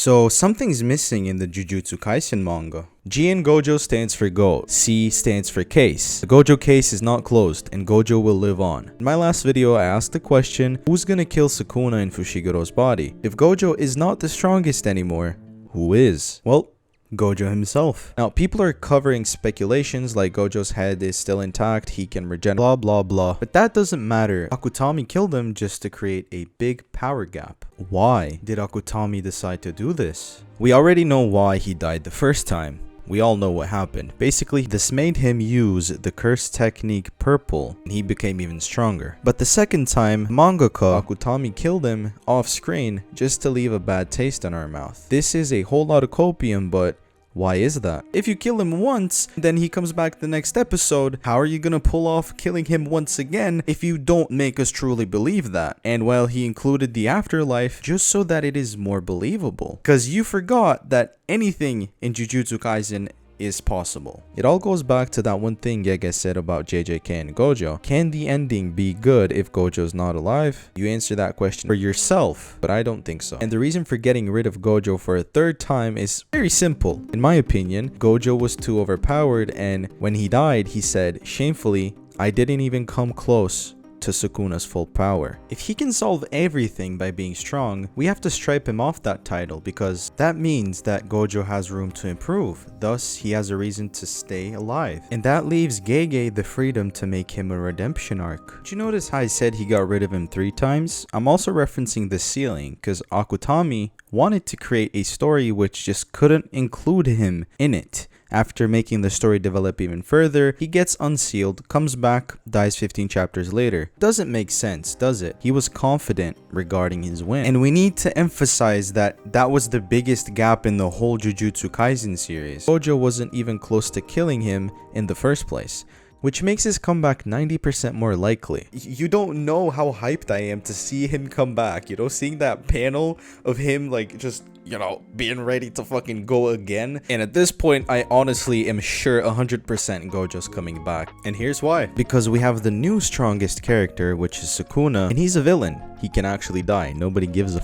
So something's missing in the Jujutsu Kaisen manga. G in Gojo stands for Go, C stands for case. The Gojo case is not closed and Gojo will live on. In my last video I asked the question, who's gonna kill Sukuna in Fushigoro's body? If Gojo is not the strongest anymore, who is? Well, Gojo himself. Now, people are covering speculations like Gojo's head is still intact, he can regenerate, blah blah blah. But that doesn't matter. Akutami killed him just to create a big power gap. Why did Akutami decide to do this? We already know why he died the first time. We all know what happened. Basically, this made him use the curse technique purple and he became even stronger. But the second time, mangaka Akutami killed him off screen just to leave a bad taste in our mouth. This is a whole lot of copium, but why is that? If you kill him once, then he comes back the next episode, how are you gonna pull off killing him once again if you don't make us truly believe that? And well, he included the afterlife just so that it is more believable. Cause you forgot that anything in Jujutsu Kaisen is possible. It all goes back to that one thing Gege said about JJK and Gojo. Can the ending be good if Gojo's not alive? You answer that question for yourself, but I don't think so. And the reason for getting rid of Gojo for a third time is very simple. In my opinion, Gojo was too overpowered, and when he died, he said, shamefully, I didn't even come close to Sukuna's full power. If he can solve everything by being strong, we have to stripe him off that title because that means that Gojo has room to improve. Thus, he has a reason to stay alive. And that leaves Gege the freedom to make him a redemption arc. Did you notice how I said he got rid of him 3 times? I'm also referencing the ceiling because Akutami wanted to create a story which just couldn't include him in it. After making the story develop even further, he gets unsealed, comes back, dies 15 chapters later. Doesn't make sense, does it? He was confident regarding his win. And we need to emphasize that that was the biggest gap in the whole Jujutsu Kaisen series. Gojo wasn't even close to killing him in the first place, which makes his comeback 90% more likely. You don't know how hyped I am to see him come back, you know, seeing that panel of him like just, you know, being ready to fucking go again. And at this point, I honestly am sure 100% Gojo's coming back. And here's why. Because we have the new strongest character, which is Sukuna, and he's a villain. He can actually die. Nobody gives a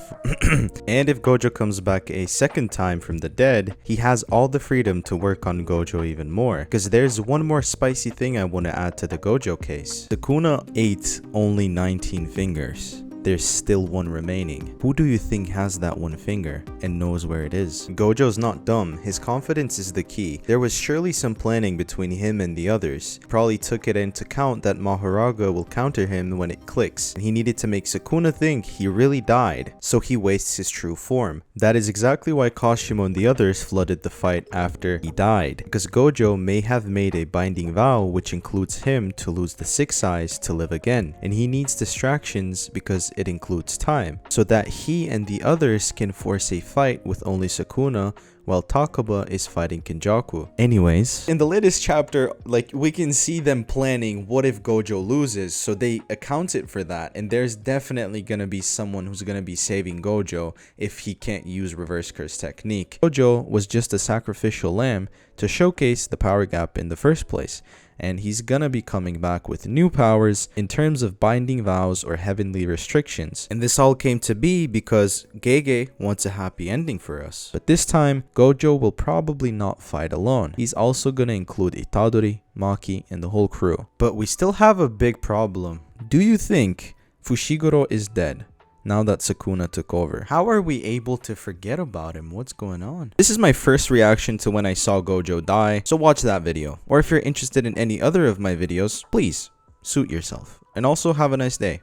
And if Gojo comes back a second time from the dead, he has all the freedom to work on Gojo even more. Because there's one more spicy thing I want to add to the Gojo case. Sukuna ate only 19 fingers. There's still one remaining. Who do you think has that one finger and knows where it is? Gojo's not dumb. His confidence is the key. There was surely some planning between him and the others. He probably took it into account that Mahoraga will counter him when it clicks. He needed to make Sukuna think he really died, so he wastes his true form. That is exactly why Kashimo and the others flooded the fight after he died, because Gojo may have made a binding vow which includes him to lose the 6 eyes to live again, and he needs distractions because it includes time, so that he and the others can force a fight with only Sukuna while Takaba is fighting Kenjaku. Anyways, in the latest chapter, like, we can see them planning what if Gojo loses, so they accounted for that, and there's definitely gonna be someone who's gonna be saving Gojo if he can't use reverse curse technique. Gojo was just a sacrificial lamb to showcase the power gap in the first place, and he's gonna be coming back with new powers in terms of binding vows or heavenly restrictions. And this all came to be because Gege wants a happy ending for us. But this time, Gojo will probably not fight alone. He's also gonna include Itadori, Maki, and the whole crew. But we still have a big problem. Do you think Fushiguro is dead now that Sukuna took over? How are we able to forget about him? What's going on? This is my first reaction to when I saw Gojo die, so watch that video. Or if you're interested in any other of my videos, please suit yourself. And also have a nice day.